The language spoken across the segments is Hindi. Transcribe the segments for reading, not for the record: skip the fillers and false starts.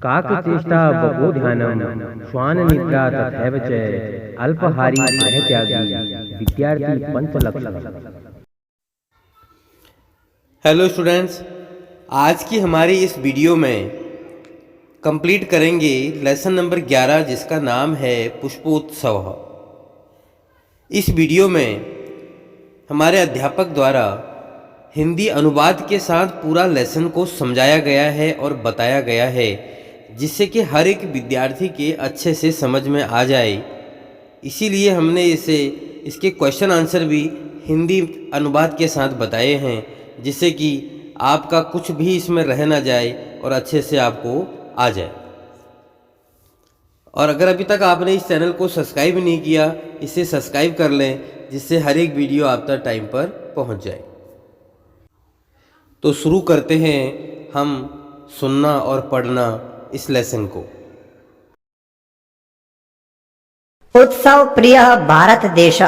काकचेष्टा बहोध्यानम श्वान निद्रा तथैव च अल्पहारी परित्यागी विद्यार्थी पंचलक्षण। हेलो स्टूडेंट्स, आज की हमारी इस वीडियो में कंप्लीट करेंगे लेसन नंबर 11 जिसका नाम है पुष्पोत्सव। इस वीडियो में हमारे अध्यापक द्वारा हिंदी अनुवाद के साथ पूरा लेसन को समझाया गया है और बताया गया है, जिससे कि हर एक विद्यार्थी के अच्छे से समझ में आ जाए। इसीलिए हमने इसके क्वेश्चन आंसर भी हिंदी अनुवाद के साथ बताए हैं, जिससे कि आपका कुछ भी इसमें रह ना जाए और अच्छे से आपको आ जाए। और अगर अभी तक आपने इस चैनल को सब्सक्राइब नहीं किया, इसे सब्सक्राइब कर लें, जिससे हर एक वीडियो आप तक टाइम पर पहुंच जाए। तो शुरू करते हैं हम सुनना और पढ़ना इस लेसन को। उत्सव प्रिय भारत देश।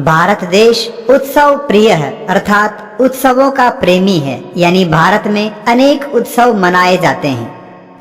भारत देश उत्सव प्रिय है, अर्थात उत्सवों का प्रेमी है। यानी भारत में अनेक उत्सव मनाए जाते हैं।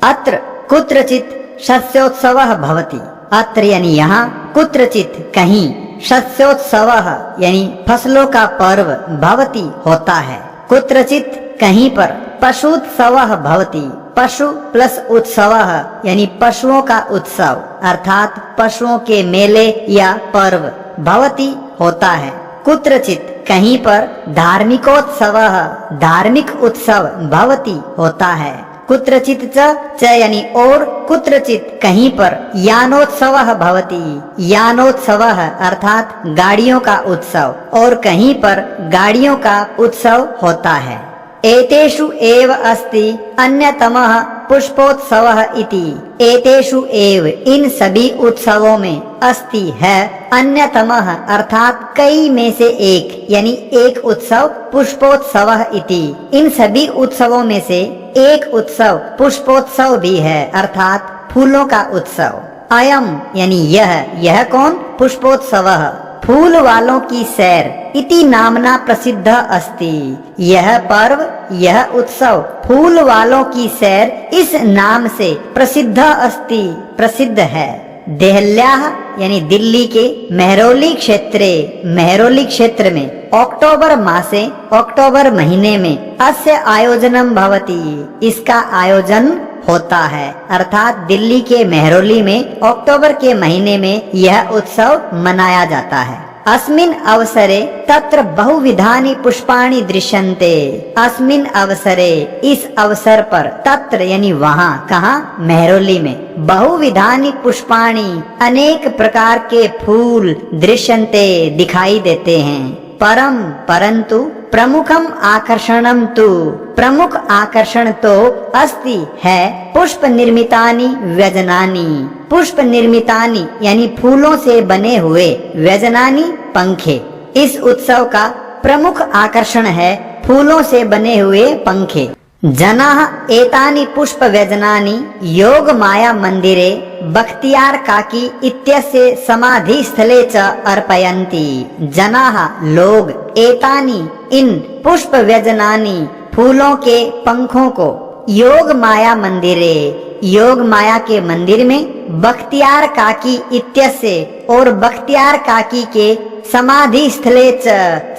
अत्र कुत्रचित शस्योत्सवः भवति। अत्र यानी यहाँ, कुत्रचित कहीं, शस्योत्सवः यानी फसलों का पर्व भवति होता है। कुत्रचित कहीं पर पशुत्सवः भवति। पशु प्लस उत्सवः यानी पशुओं का उत्सव, अर्थात पशुओं के मेले या पर्व भवति होता है। कुत्रचित कहीं पर धार्मिकोत्सवः धार्मिक उत्सव भवति होता है। कुत्रचित च यानी और, कुत्रचित कहीं पर यानोत्सवः भवति। यानोत्सवः अर्थात गाड़ियों का उत्सव, और कहीं पर गाड़ियों का उत्सव होता है। एतेषु एव अस्ति अन्यतमः पुष्पोत्सवः इति। एतेषु एव इन सभी उत्सवों में अस्ति है, अन्यतमः अर्थात कई में से एक, यानी एक उत्सव पुष्पोत्सवः इति। इन सभी उत्सवों में से एक उत्सव पुष्पोत्सव भी है, अर्थात फूलों का उत्सव। अयम यानी यह कौन? पुष्पोत्सवः फूल वालों की सैर इति नामना प्रसिद्ध अस्ति। यह पर्व, यह उत्सव फूल वालों की सैर इस नाम से प्रसिद्ध अस्ति, प्रसिद्ध है। देहल्याः यानी दिल्ली के मेहरौली क्षेत्र में अक्टूबर मासे, अक्टूबर महीने में अस्य आयोजनम भवति, इसका आयोजन होता है। अर्थात दिल्ली के मेहरौली में अक्टूबर के महीने में यह उत्सव मनाया जाता है। अस्मिन् अवसरे तत्र बहुविधानि पुष्पाणि दृश्यन्ते। अस्मिन् अवसरे इस अवसर पर, तत्र यानी वहाँ, कहाँ? मेहरौली में। बहुविधानि पुष्पाणि अनेक प्रकार के फूल दृश्यन्ते दिखाई देते हैं। परंतु प्रमुखम आकर्षणम तु, प्रमुख आकर्षण तो अस्ति है पुष्प निर्मितानि व्यजनानि। पुष्प निर्मितानि यानी फूलों से बने हुए, व्यजनानि पंखे। इस उत्सव का प्रमुख आकर्षण है फूलों से बने हुए पंखे। जनाः एतानि पुष्प व्यजनानि योग माया मंदिरे बख्तियार काकी इत्यस्य समाधि स्थले च अर्पयन्ति। जनाः लोग, एतानि इन पुष्प व्यजनानि फूलों के पंखों को, योग माया मंदिरे योग माया के मंदिर में, बख्तियार काकी इत्यस्य और बख्तियार काकी के समाधि स्थले च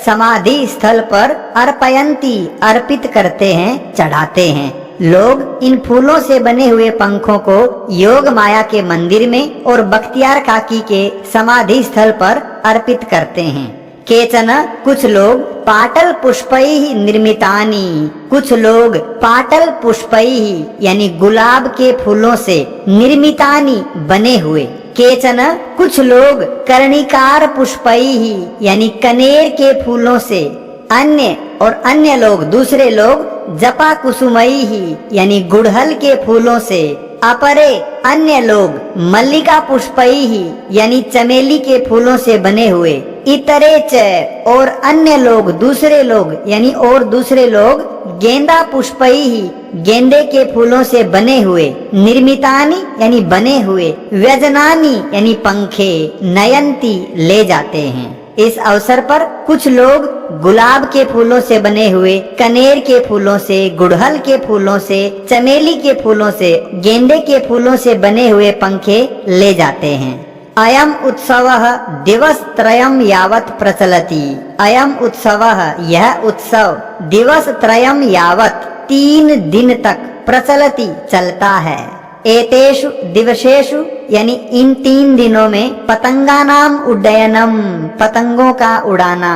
समाधि स्थल पर अर्पयन्ति अर्पित करते हैं, चढ़ाते हैं। लोग इन फूलों से बने हुए पंखों को योग माया के मंदिर में और बख्तियार काकी के समाधि स्थल पर अर्पित करते हैं। केचन कुछ लोग पाटल पुष्पैः निर्मितानि, कुछ लोग पाटल पुष्पैः यानी गुलाब के फूलों से निर्मितानि बने हुए। केचन कुछ लोग कर्णिकार पुष्पैः यानी कनेर के फूलों से। अन्य लोग, दूसरे लोग जपा कुसुमैः यानी गुड़हल के फूलों से। अपरे अन्य लोग मल्लिका पुष्पैः यानी चमेली के फूलों से बने हुए। इतरे च और अन्य लोग, दूसरे लोग यानी और दूसरे लोग गेंदा पुष्पैः गेंदे के फूलों से बने हुए। निर्मितानि यानी बने हुए। व्यजनानि यानी पंखे। नयंती ले जाते हैं। इस अवसर पर कुछ लोग गुलाब के फूलों से बने हुए, कनेर के फूलों से, गुड़हल के फूलों से, चमेली के फूलों से, गेंदे के फूलों से बने हुए पंखे ले जाते हैं। अयम उत्सवः दिवस त्रयम यावत् प्रचलति। अयम उत्सवः, यह उत्सव दिवस त्रयम यावत् 3 दिन तक प्रचलति, चलता है। एतेषु दिवसेषु यानी इन 3 दिनों में पतंगानाम उड्डयनम, पतंगों का उड़ाना,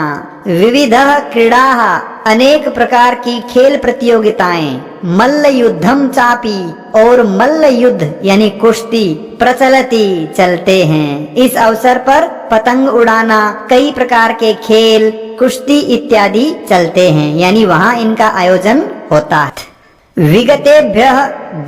विविधः क्रीडाः, अनेक प्रकार की खेल प्रतियोगिताएं, मल्ल युद्धम चापी, और मल्ल युद्ध यानी कुश्ती, प्रचलति, चलते हैं। इस अवसर पर पतंग उड़ाना, कई प्रकार के खेल, कुश्ती इत्यादि चलते हैं, यानी वहाँ इनका आयोजन होता है। विगतेभ्यः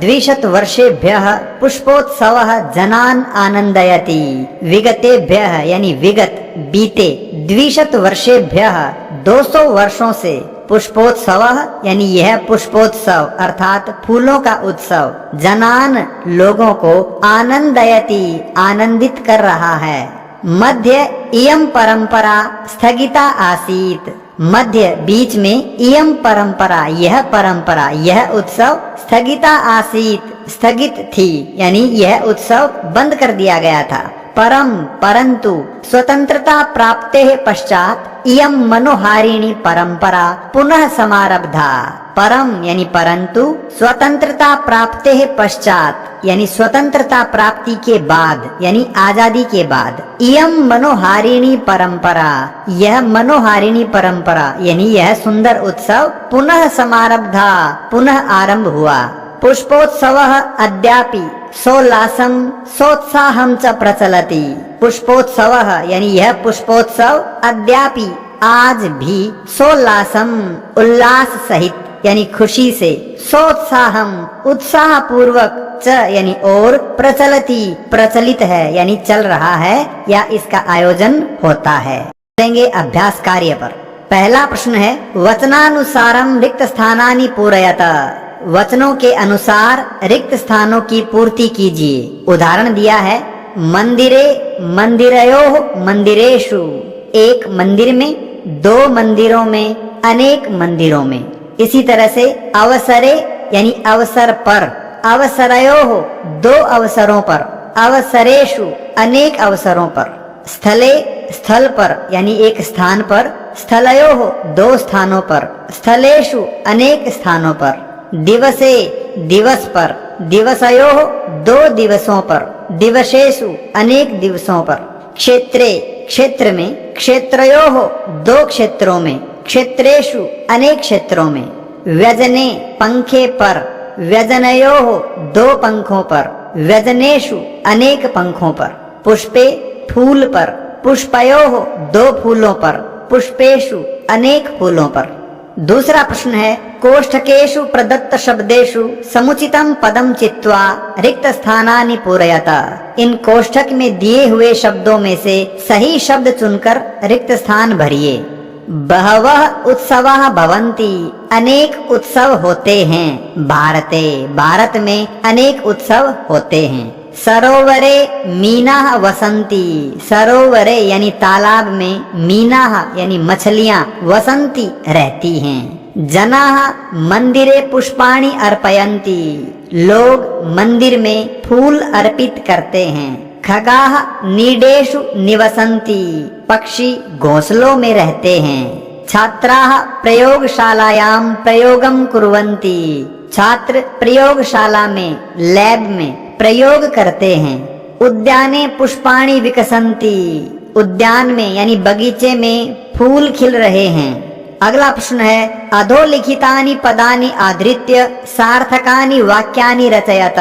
200 वर्षेभ्यः पुष्पोत्सवः जनान् आनंदयति। विगतेभ्यः यानी विगत, बीते, 200 वर्षेभ्यः 200 वर्षों से, पुष्पोत्सवः यानी यह पुष्पोत्सव अर्थात फूलों का उत्सव, जनान लोगों को, आनंदयति आनंदित कर रहा है। मध्य इयं परंपरा स्थगिता आसीत्। मध्य बीच में, इयं परंपरा यह परंपरा, यह उत्सव, स्थगिता आसीत स्थगित थी, यानी यह उत्सव बंद कर दिया गया था। परम परंतु स्वतंत्रता प्राप्ते पश्चात इयं मनोहारिणी परंपरा पुनः समारब्धा। परम यानी परंतु, स्वतंत्रता प्राप्ते पश्चात यानी स्वतंत्रता प्राप्ति के बाद, यानी आजादी के बाद, इयं मनोहारिणी परंपरा, यह मनोहारिणी परंपरा यानी यह सुंदर उत्सव पुनः समारब्धा, पुनः आरंभ हुआ। पुष्पोत्सवः अद्यापि सोल्लासं सोत्साहं च प्रचलति। पुष्पोत्सवः यानी यह पुष्पोत्सव अद्यापि आज भी, सोल्लासम उल्लास सहित यानी खुशी से, सोत्साहम उत्साह पूर्वक, च यानी और, प्रचलति प्रचलित है यानी चल रहा है या इसका आयोजन होता है। चलेंगे अभ्यास कार्य पर। पहला प्रश्न है, वचनानुसारम रिक्त स्थानानि पूरयत। वचनों के अनुसार रिक्त स्थानों की पूर्ति कीजिए। उदाहरण दिया है, मंदिरे मंदिरयोः मंदिरेषु, एक मंदिर में, 2 मंदिरों में, अनेक मंदिरों में। इसी तरह से अवसरे यानी अवसर पर, अवसरयोः 2 अवसरों पर, अवसरेषु अनेक अवसरों पर। स्थले स्थल पर यानी एक स्थान पर, स्थलयोः 2 स्थानों पर, स्थलेषु अनेक स्थानों पर। दिवसे दिवस पर, दिवसयोः 2 दिवसों पर, दिवसेषु अनेक दिवसों पर। क्षेत्रे क्षेत्र में, क्षेत्रयोः 2 क्षेत्रों में, क्षेत्रेषु अनेक क्षेत्रों में। व्यजने पंखे पर, व्यजनयोः 2 पंखों पर, व्यजनेषु अनेक पंखों पर। पुष्पे फूल पर, पुष्पयोः 2 फूलों पर, पुष्पेषु अनेक फूलों पर। दूसरा प्रश्न है, कोष्ठकेषु प्रदत्त शब्देषु समुचितम पदम चित्वा रिक्त स्थानानि पूरयत। इन कोष्ठक में दिए हुए शब्दों में से सही शब्द चुनकर रिक्त स्थान भरिए। बहवः उत्सवाः भवन्ति, अनेक उत्सव होते हैं। भारते भारत में अनेक उत्सव होते हैं। सरोवरे मीनाः वसन्ति, सरोवरे यानी तालाब में, मीनाः यानी मछलियां, वसन्ति रहती हैं। जनाः मंदिरे पुष्पाणि अर्पयन्ति, लोग मंदिर में फूल अर्पित करते हैं। खगाः नीडेषु निवसन्ति, पक्षी घोंसलों में रहते हैं। छात्राः प्रयोगशालायां प्रयोगं कुर्वन्ति, छात्र प्रयोगशाला में, लैब में प्रयोग करते हैं। उद्याने पुष्पाणि विकसन्ति, उद्यान में यानी बगीचे में फूल खिल रहे हैं। अगला प्रश्न है, अधोलिखितानि पदानि आधृत्य सार्थकानि वाक्यानि रचयत।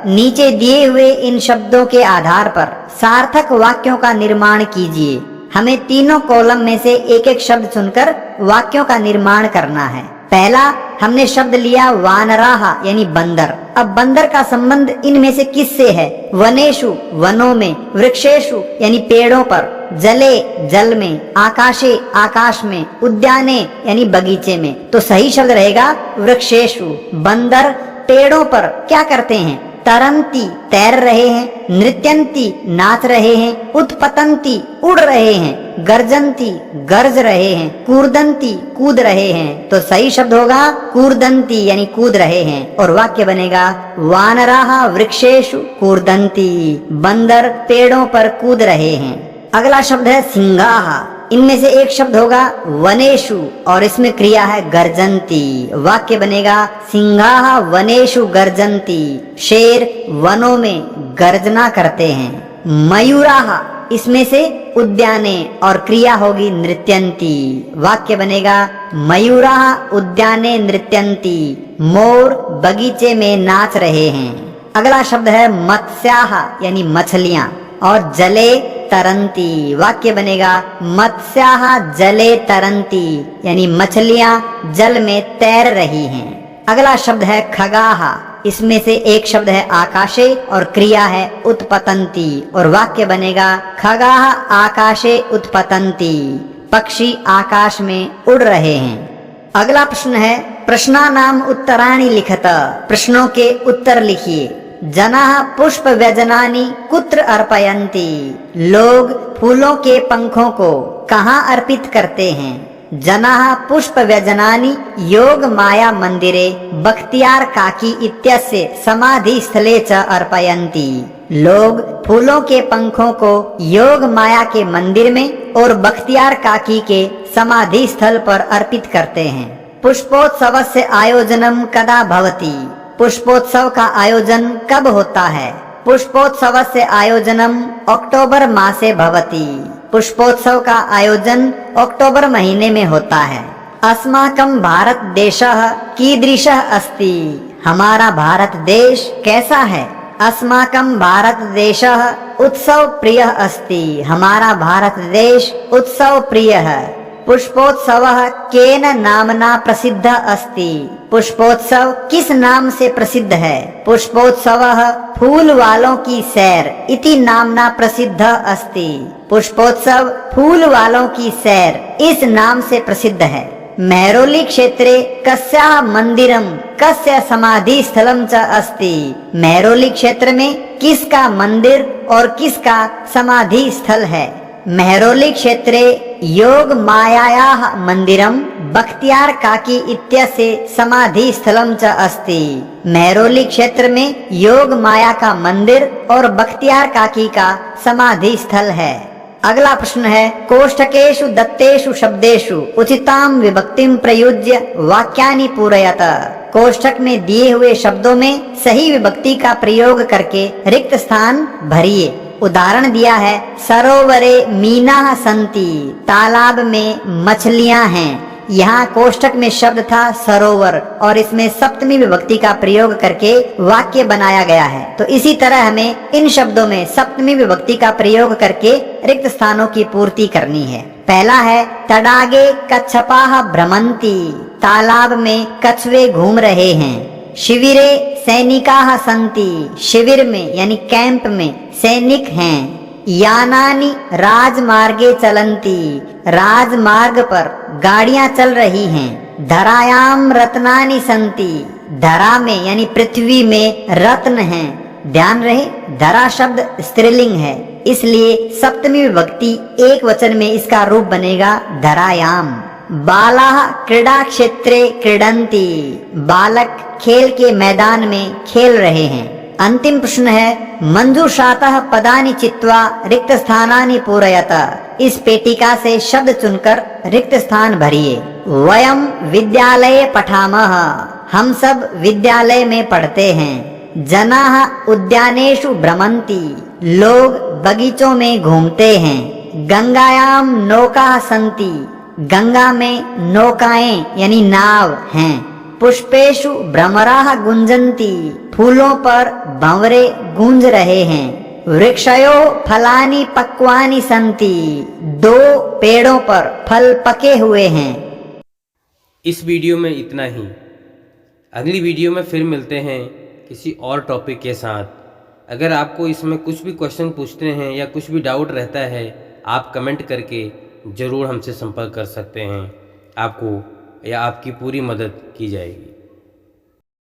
नीचे दिए हुए इन शब्दों के आधार पर सार्थक वाक्यों का निर्माण कीजिए। हमें तीनों कॉलम में से एक एक शब्द चुनकर वाक्यों का निर्माण करना है। पहला हमने शब्द लिया वानराह यानी बंदर। अब बंदर का संबंध इनमें से किससे है? वनेषु वनों में, वृक्षेषु यानी पेड़ों पर, जले जल में, आकाशे आकाश में, उद्याने यानी बगीचे में। तो सही शब्द रहेगा वृक्षेषु। बंदर पेड़ों पर क्या करते हैं? तरंती तैर रहे हैं, नृत्यंती नाच रहे हैं, उत्पतंती उड़ रहे हैं, गर्जंती गरज रहे हैं, कूर्दंती कूद रहे हैं। तो सही शब्द होगा कूर्दंती यानी कूद रहे हैं। और वाक्य बनेगा वानराः वृक्षेषु कूर्दंती, बंदर पेड़ों पर कूद रहे हैं। अगला शब्द है सिंगाः। इनमें से एक शब्द होगा वनेषु और इसमें क्रिया है गर्जंती। वाक्य बनेगा सिंगाः वनेषु गर्जंती, शेर वनों में गर्जना करते हैं। मयूराः इसमें से उद्याने और क्रिया होगी नृत्यंती। वाक्य बनेगा मयूराः उद्याने नृत्यंती, मोर बगीचे में नाच रहे हैं। अगला शब्द है मत्स्याः यानी मछलियां और जले तरंती। वाक्य बनेगा मत्स्याः जले तरंती यानी मछलियां जल में तैर रही हैं। अगला शब्द है खगाः। इसमें से एक शब्द है आकाशे और क्रिया है उत्पतंती और वाक्य बनेगा खगाः आकाशे उत्पतंती, पक्षी आकाश में उड़ रहे हैं। अगला प्रश्न है प्रश्नानाम उत्तराणि लिखत। प्रश्नों के उत्तर लिखिए। जनाः पुष्प व्यजनानि कुत्र अर्पयन्ति। लोग फूलों के पंखों को कहाँ अर्पित करते हैं। जनाः पुष्प व्यजनानि योग माया मंदिरे बख्तियार काकी इत्यस्य समाधि स्थले च अर्पयन्ति। लोग फूलों के पंखों को योग माया के मंदिर में और बख्तियार काकी के समाधि स्थल पर अर्पित करते हैं। पुष्पोत्सवस्य आयोजनम कदा भवति। पुष्पोत्सव का आयोजन कब होता है। पुष्पोत्सवस्य आयोजनम अक्टूबर मासे भवति। पुष्पोत्सव का आयोजन अक्टूबर महीने में होता है। अस्माकं भारत देशः कीदृशः अस्ति। हमारा भारत देश कैसा है। अस्माकं भारत देशः उत्सव प्रियः अस्ति। हमारा भारत देश उत्सव प्रिय है। पुष्पोत्सवः केन नामना प्रसिद्धः अस्ति। पुष्पोत्सव किस नाम से प्रसिद्ध है। पुष्पोत्सवः फूल वालों की सैर इति नामना प्रसिद्धः अस्ति। पुष्पोत्सव फूल वालों की सैर इस नाम से प्रसिद्ध है। मेहरौली क्षेत्रे कस्याः मंदिरम कस्य समाधि स्थलम च अस्ति। मेहरौली क्षेत्र में किसका मंदिर और किसका समाधि स्थल है। मेहरौली क्षेत्रे योग मायायाः मंदिरम बख्तियार काकी इत्यस्य समाधि स्थलम च अस्ति। मेहरौली क्षेत्र में योग माया का मंदिर और बख्तियार काकी का समाधि स्थल है। अगला प्रश्न है कोष्ठकेषु दत्तेषु शब्देषु उचितां विभक्तिं प्रयुज्य वाक्यानि पूरयत। कोष्ठक में दिए हुए शब्दों में सही विभक्ति का प्रयोग करके रिक्त स्थान भरिए। उदाहरण दिया है सरोवरे मीनाः सन्ति। तालाब में मछलियां हैं। यहाँ कोष्ठक में शब्द था सरोवर और इसमें सप्तमी विभक्ति का प्रयोग करके वाक्य बनाया गया है। तो इसी तरह हमें इन शब्दों में सप्तमी विभक्ति का प्रयोग करके रिक्त स्थानों की पूर्ति करनी है। पहला है तडागे कच्छपाः भ्रमन्ति। तालाब में कछुए घूम रहे हैं। शिविरे सैनिकाः सन्ति। शिविर में यानी कैंप में सैनिक हैं। यानानि राजमार्गे चलन्ति। राजमार्ग पर गाड़ियां चल रही हैं। धरायाम रत्नानि सन्ति। धरा में यानी पृथ्वी में रत्न हैं। ध्यान रहे धरा शब्द स्त्रीलिंग है, इसलिए सप्तमी विभक्ति एक वचन में इसका रूप बनेगा धरायाम। बालाः क्रीडा क्षेत्रे क्रीडन्ति। बालक खेल के मैदान में खेल रहे हैं। अंतिम प्रश्न है मंजूषातः पदानि चित्वा रिक्त स्थानानि पूरयत। इस पेटिका से शब्द चुनकर रिक्त स्थान भरिए। वयम विद्यालये पठामः। हम सब विद्यालय में पढ़ते हैं। जनाः उद्यानेषु भ्रमन्ति। लोग बगीचों में घूमते हैं। गंगायाम नौकाः सन्ति। गंगा में नौकाएं यानी नाव हैं। पुष्पेषु भ्रमराः गुंजन्ति। फूलों पर भंवरे गूंज रहे हैं। वृक्षयोः फलानि पक्वानि सन्ति। दो पेड़ों पर फल पके हुए हैं। इस वीडियो में इतना ही। अगली वीडियो में फिर मिलते हैं किसी और टॉपिक के साथ। अगर आपको इसमें कुछ भी क्वेश्चन पूछते हैं या कुछ भी डाउट रहता है, आप कमेंट करके ज़रूर हमसे संपर्क कर सकते हैं। आपको या आपकी पूरी मदद की जाएगी।